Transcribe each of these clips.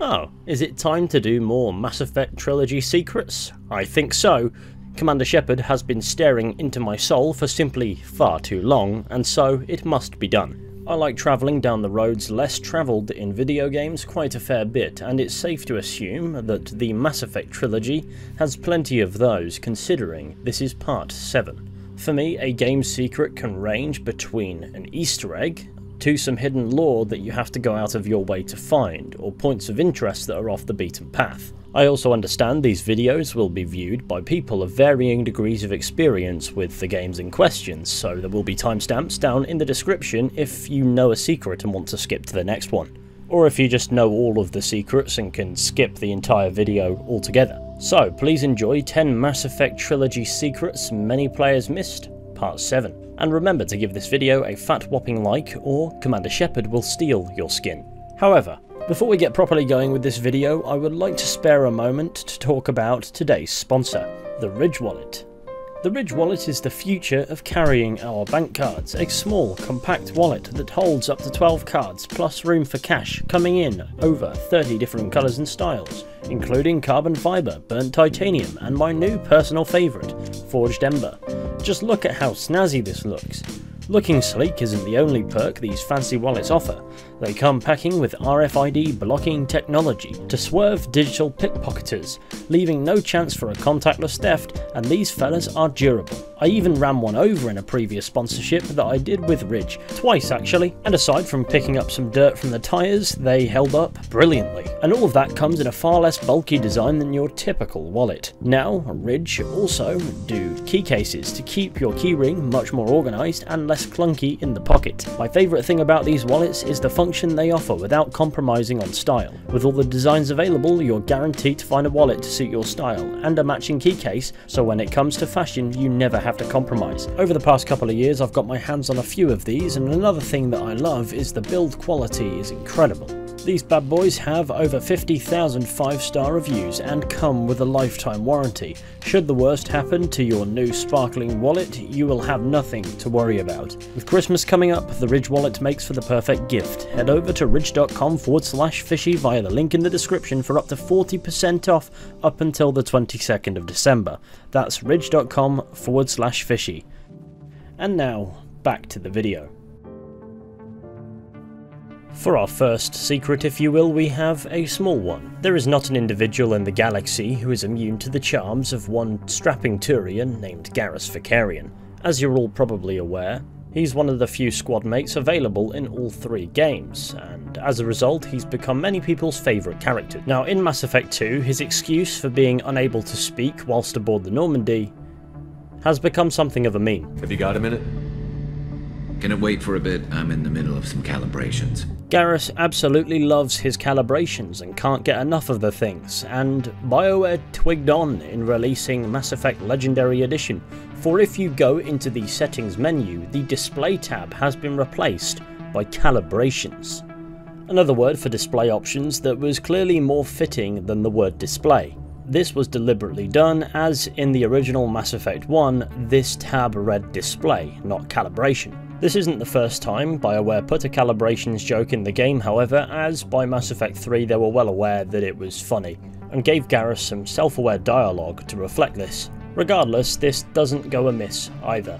Oh, is it time to do more Mass Effect Trilogy secrets? I think so. Commander Shepard has been staring into my soul for simply far too long, and so it must be done. I like travelling down the roads less travelled in video games quite a fair bit, and it's safe to assume that the Mass Effect Trilogy has plenty of those, considering this is part 7. For me, a game's secret can range between an Easter egg, to some hidden lore that you have to go out of your way to find, or points of interest that are off the beaten path. I also understand these videos will be viewed by people of varying degrees of experience with the games in question, so there will be timestamps down in the description if you know a secret and want to skip to the next one, or if you just know all of the secrets and can skip the entire video altogether. So please enjoy 10 Mass Effect Trilogy secrets many players missed, part 7. And remember to give this video a fat whopping like, or Commander Shepard will steal your skin. However, before we get properly going with this video, I would like to spare a moment to talk about today's sponsor, the Ridge Wallet. The Ridge Wallet is the future of carrying our bank cards, a small, compact wallet that holds up to 12 cards plus room for cash, coming in over 30 different colours and styles, including carbon fibre, burnt titanium, and my new personal favourite, forged ember. Just look at how snazzy this looks. Looking sleek isn't the only perk these fancy wallets offer. They come packing with RFID blocking technology to swerve digital pickpocketers, leaving no chance for a contactless theft, and these fellas are durable. I even ran one over in a previous sponsorship that I did with Ridge, twice actually, and aside from picking up some dirt from the tyres, they held up brilliantly. And all of that comes in a far less bulky design than your typical wallet. Now, Ridge also do key cases to keep your keyring much more organised and less clunky in the pocket. My favourite thing about these wallets is the function they offer without compromising on style. With all the designs available, you're guaranteed to find a wallet to suit your style and a matching key case, so when it comes to fashion you never have to compromise. Over the past couple of years I've got my hands on a few of these, and another thing that I love is the build quality is incredible. These bad boys have over 50,000 5-star reviews and come with a lifetime warranty. Should the worst happen to your new sparkling wallet, you will have nothing to worry about. With Christmas coming up, the Ridge wallet makes for the perfect gift. Head over to ridge.com/Fizhy via the link in the description for up to 40% off up until the 22nd of December. That's ridge.com/Fizhy. And now, back to the video. For our first secret, if you will, we have a small one. There is not an individual in the galaxy who is immune to the charms of one strapping Turian named Garrus Vakarian. As you're all probably aware, he's one of the few squad mates available in all 3 games, and as a result he's become many people's favourite character. Now in Mass Effect 2, his excuse for being unable to speak whilst aboard the Normandy has become something of a meme. Have you got a minute? Can it wait for a bit? I'm in the middle of some calibrations. Garrus absolutely loves his calibrations and can't get enough of the things, and BioWare twigged on in releasing Mass Effect Legendary Edition, for if you go into the settings menu, the display tab has been replaced by Calibrations. Another word for display options that was clearly more fitting than the word display. This was deliberately done, as in the original Mass Effect 1, this tab read display, not calibration. This isn't the first time BioWare put a calibrations joke in the game, however, as by Mass Effect 3 they were well aware that it was funny, and gave Garrus some self-aware dialogue to reflect this. Regardless, this doesn't go amiss either.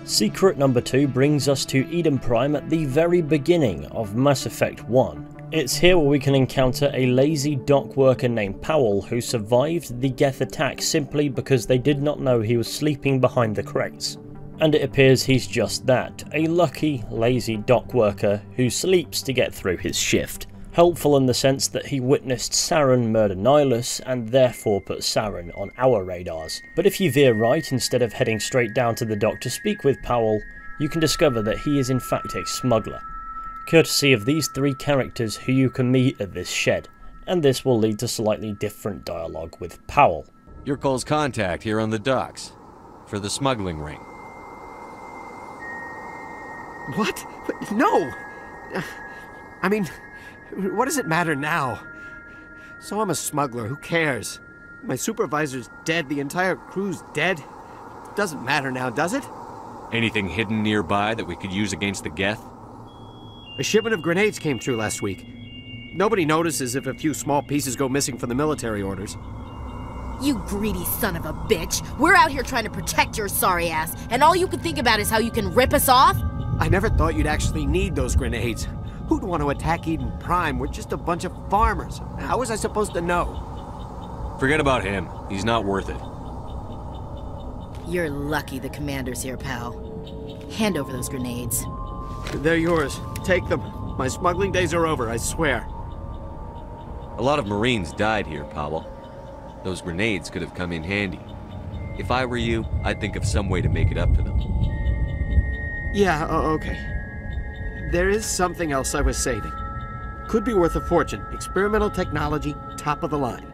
Secret number 2 brings us to Eden Prime at the very beginning of Mass Effect 1. It's here where we can encounter a lazy dock worker named Powell who survived the Geth attack simply because they did not know he was sleeping behind the crates. And it appears he's just that, a lucky, lazy dock worker who sleeps to get through his shift. Helpful in the sense that he witnessed Saren murder Nihilus and therefore put Saren on our radars. But if you veer right instead of heading straight down to the dock to speak with Powell, you can discover that he is in fact a smuggler, courtesy of these 3 characters who you can meet at this shed, and this will lead to slightly different dialogue with Powell. Your Cole's contact here on the docks, for the smuggling ring. What? No! I mean, what does it matter now? So I'm a smuggler, who cares? My supervisor's dead, the entire crew's dead. Doesn't matter now, does it? Anything hidden nearby that we could use against the Geth? A shipment of grenades came through last week. Nobody notices if a few small pieces go missing from the military orders. You greedy son of a bitch. We're out here trying to protect your sorry ass, and all you can think about is how you can rip us off? I never thought you'd actually need those grenades. Who'd want to attack Eden Prime? We're just a bunch of farmers. How was I supposed to know? Forget about him. He's not worth it. You're lucky the commander's here, pal. Hand over those grenades. They're yours. Take them. My smuggling days are over, I swear. A lot of Marines died here, Powell. Those grenades could have come in handy. If I were you, I'd think of some way to make it up to them. Yeah, okay. There is something else I was saving. Could be worth a fortune. Experimental technology, top of the line.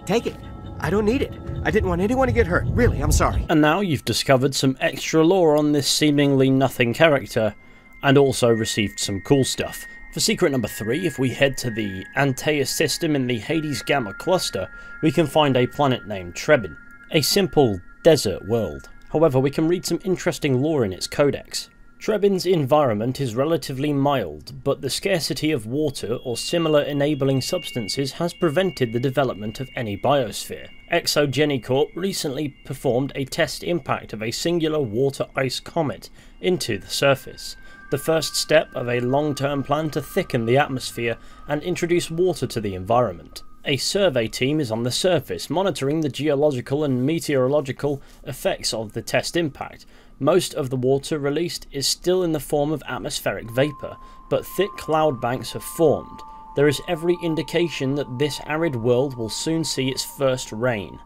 Take it. I don't need it. I didn't want anyone to get hurt. Really, I'm sorry. And now you've discovered some extra lore on this seemingly nothing character, and also received some cool stuff. For secret number 3, if we head to the Antaeus system in the Hades Gamma cluster, we can find a planet named Trebin, a simple desert world. However, we can read some interesting lore in its codex. Trebin's environment is relatively mild, but the scarcity of water or similar enabling substances has prevented the development of any biosphere. ExoGeniCorp recently performed a test impact of a singular water-ice comet into the surface, the first step of a long-term plan to thicken the atmosphere and introduce water to the environment. A survey team is on the surface, monitoring the geological and meteorological effects of the test impact. Most of the water released is still in the form of atmospheric vapour, but thick cloud banks have formed. There is every indication that this arid world will soon see its first rain.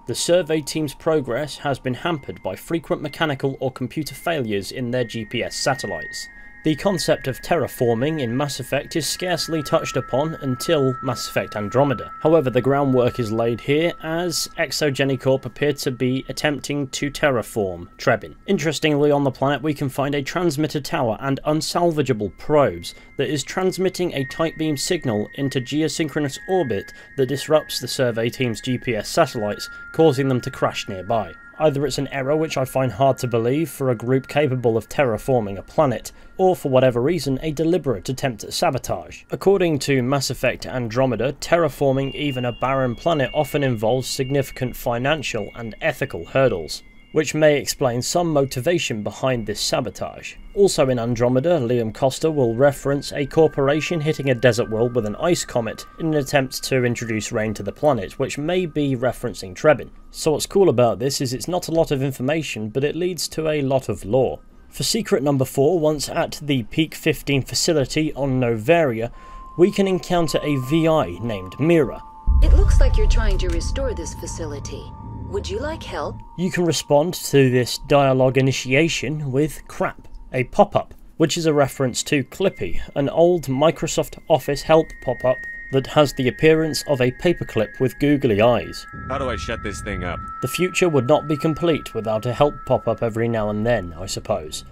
The survey team's progress has been hampered by frequent mechanical or computer failures in their GPS satellites. The concept of terraforming in Mass Effect is scarcely touched upon until Mass Effect Andromeda. However, the groundwork is laid here, as ExoGeniCorp appear to be attempting to terraform Trebin. Interestingly, on the planet we can find a transmitter tower and unsalvageable probes that is transmitting a tight beam signal into geosynchronous orbit that disrupts the survey team's GPS satellites, causing them to crash nearby. Either it's an error, which I find hard to believe for a group capable of terraforming a planet, or for whatever reason a deliberate attempt at sabotage. According to Mass Effect Andromeda, terraforming even a barren planet often involves significant financial and ethical hurdles, which may explain some motivation behind this sabotage. Also in Andromeda, Liam Costa will reference a corporation hitting a desert world with an ice comet in an attempt to introduce rain to the planet, which may be referencing Trebin. So what's cool about this is it's not a lot of information, but it leads to a lot of lore. For secret number 4, once at the Peak 15 facility on Novaria, we can encounter a VI named Mira. It looks like you're trying to restore this facility. Would you like help? You can respond to this dialogue initiation with crap, a pop-up, which is a reference to Clippy, an old Microsoft Office help pop-up that has the appearance of a paperclip with googly eyes. How do I shut this thing up? The future would not be complete without a help pop-up every now and then, I suppose.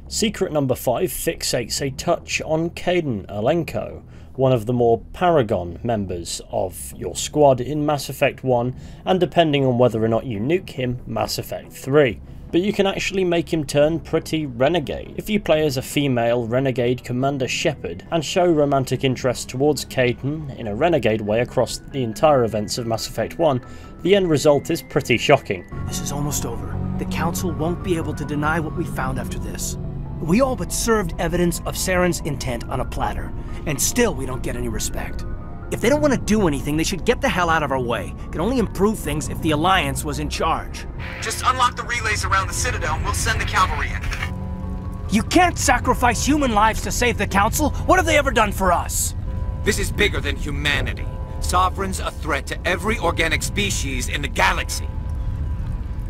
Secret number 5 fixates a touch on Kaidan Alenko, one of the more Paragon members of your squad in Mass Effect 1, and depending on whether or not you nuke him, Mass Effect 3. But you can actually make him turn pretty renegade. If you play as a female renegade Commander Shepard and show romantic interest towards Kaidan in a renegade way across the entire events of Mass Effect 1, the end result is pretty shocking. This is almost over. The Council won't be able to deny what we found after this. We all but served evidence of Saren's intent on a platter, and still we don't get any respect. If they don't want to do anything, they should get the hell out of our way. It can only improve things if the Alliance was in charge. Just unlock the relays around the Citadel and we'll send the cavalry in. You can't sacrifice human lives to save the Council. What have they ever done for us? This is bigger than humanity. Sovereign's a threat to every organic species in the galaxy.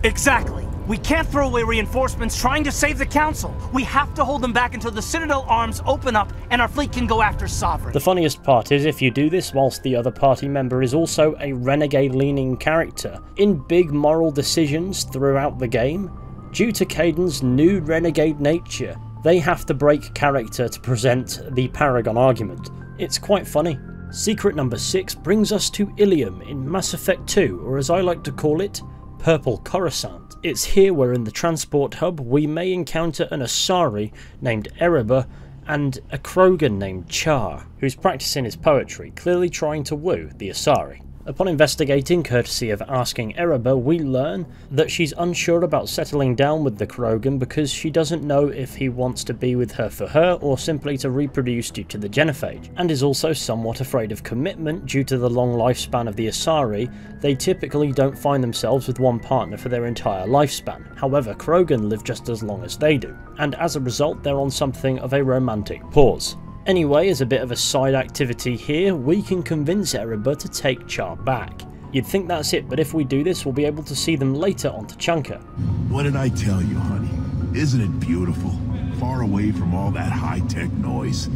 Exactly. We can't throw away reinforcements trying to save the Council. We have to hold them back until the Citadel arms open up and our fleet can go after Sovereign. The funniest part is if you do this whilst the other party member is also a renegade-leaning character. In big moral decisions throughout the game, due to Kaidan's new renegade nature, they have to break character to present the Paragon argument. It's quite funny. Secret number 6 brings us to Ilium in Mass Effect 2, or as I like to call it, Purple Coruscant. It's here where in the transport hub we may encounter an Asari named Ereba and a Krogan named Charr, who's practicing his poetry, clearly trying to woo the Asari. Upon investigating, courtesy of asking Ereba, we learn that she's unsure about settling down with the Krogan because she doesn't know if he wants to be with her for her or simply to reproduce due to the genophage, and is also somewhat afraid of commitment due to the long lifespan of the Asari. They typically don't find themselves with one partner for their entire lifespan. However, Krogan live just as long as they do, and as a result they're on something of a romantic pause. Anyway, as a bit of a side activity here, we can convince Ereba to take Charr back. You'd think that's it, but if we do this, we'll be able to see them later on Tuchanka. What did I tell you, honey? Isn't it beautiful? Far away from all that high-tech noise.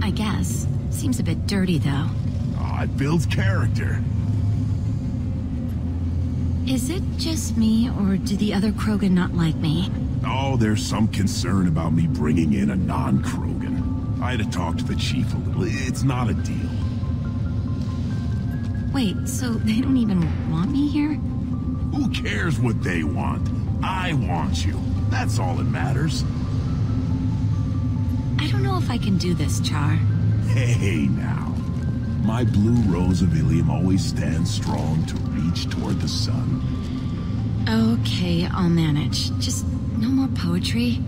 I guess. Seems a bit dirty, though. Oh, it builds character. Is it just me, or do the other Krogan not like me? Oh, there's some concern about me bringing in a non-Krogan. I had to talk to the chief a little. It's not a deal. Wait, so they don't even want me here? Who cares what they want? I want you. That's all that matters. I don't know if I can do this, Charr. Hey, now. My blue rose of Ilium always stands strong to reach toward the sun. Okay, I'll manage. Just no more poetry.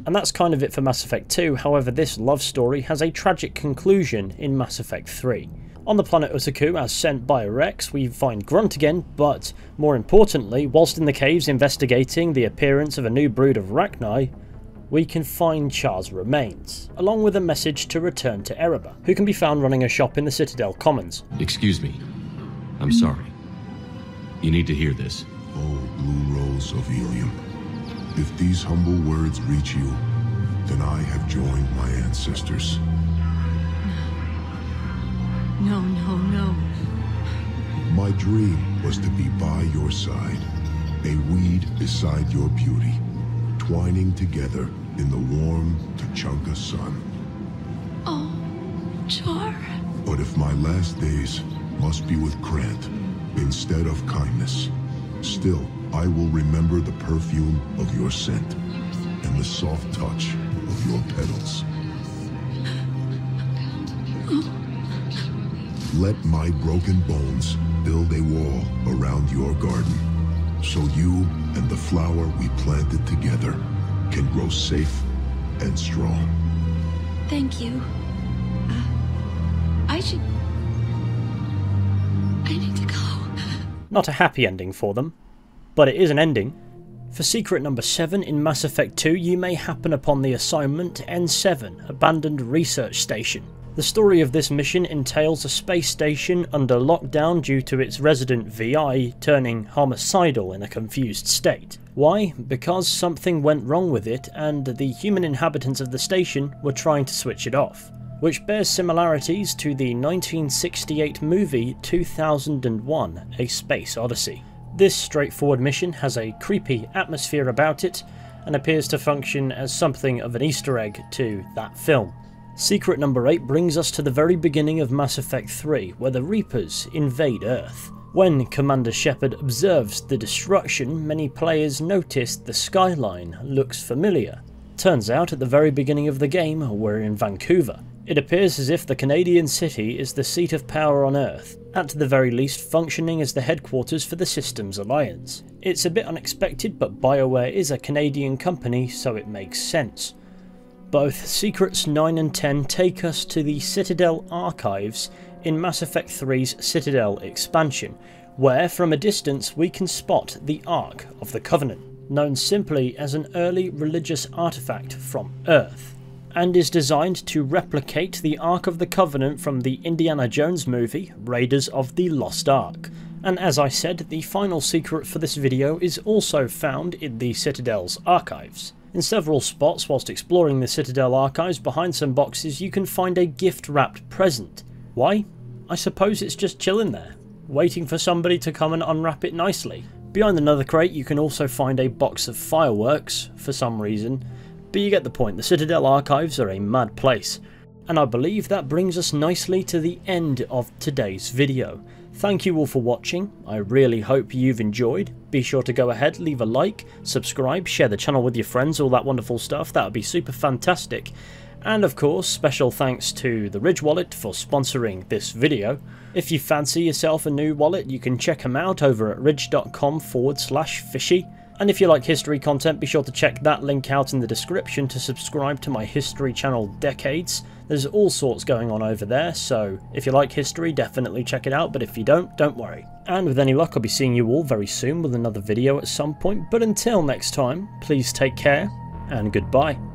And that's kind of it for Mass Effect 2, however this love story has a tragic conclusion in Mass Effect 3. On the planet Utaku, as sent by Rex, we find Grunt again, but more importantly, whilst in the caves investigating the appearance of a new brood of Rachni, we can find Charr's remains, along with a message to return to Ereba, who can be found running a shop in the Citadel Commons. Excuse me. I'm sorry. You need to hear this. Oh, blue rose of Ilium. If these humble words reach you, then I have joined my ancestors. No, no, no. My dream was to be by your side, a weed beside your beauty, twining together in the warm Tuchanka sun. Oh, Charr. But if my last days must be with Grant instead of kindness, still I will remember the perfume of your scent and the soft touch of your petals. Let my broken bones build a wall around your garden, so you and the flower we planted together can grow safe and strong. Thank you. I need to go. Not a happy ending for them, but it is an ending. For secret number 7 in Mass Effect 2, you may happen upon the assignment N7, Abandoned Research Station. The story of this mission entails a space station under lockdown due to its resident VI turning homicidal in a confused state. Why? Because something went wrong with it and the human inhabitants of the station were trying to switch it off, which bears similarities to the 1968 movie 2001: A Space Odyssey. This straightforward mission has a creepy atmosphere about it and appears to function as something of an Easter egg to that film. Secret number 8 brings us to the very beginning of Mass Effect 3, where the Reapers invade Earth. When Commander Shepard observes the destruction, many players notice the skyline looks familiar. Turns out at the very beginning of the game, we're in Vancouver. It appears as if the Canadian city is the seat of power on Earth, at the very least functioning as the headquarters for the Systems Alliance. It's a bit unexpected, but BioWare is a Canadian company, so it makes sense. Both Secrets 9 and 10 take us to the Citadel archives in Mass Effect 3's Citadel expansion, where from a distance we can spot the Ark of the Covenant, known simply as an early religious artifact from Earth, and is designed to replicate the Ark of the Covenant from the Indiana Jones movie Raiders of the Lost Ark. And as I said, the final secret for this video is also found in the Citadel's archives. In several spots whilst exploring the Citadel archives, behind some boxes you can find a gift-wrapped present. Why? I suppose it's just chilling there, waiting for somebody to come and unwrap it nicely. Behind another crate you can also find a box of fireworks, for some reason, but you get the point. The Citadel archives are a mad place. And I believe that brings us nicely to the end of today's video. Thank you all for watching. I really hope you've enjoyed. Be sure to go ahead, leave a like, subscribe, share the channel with your friends, all that wonderful stuff. That would be super fantastic. And of course, special thanks to the Ridge Wallet for sponsoring this video. If you fancy yourself a new wallet, you can check them out over at ridge.com/Fizhy. And if you like history content, be sure to check that link out in the description to subscribe to my history channel Decades. There's all sorts going on over there, so if you like history, definitely check it out, but if you don't worry. And with any luck, I'll be seeing you all very soon with another video at some point, but until next time, please take care, and goodbye.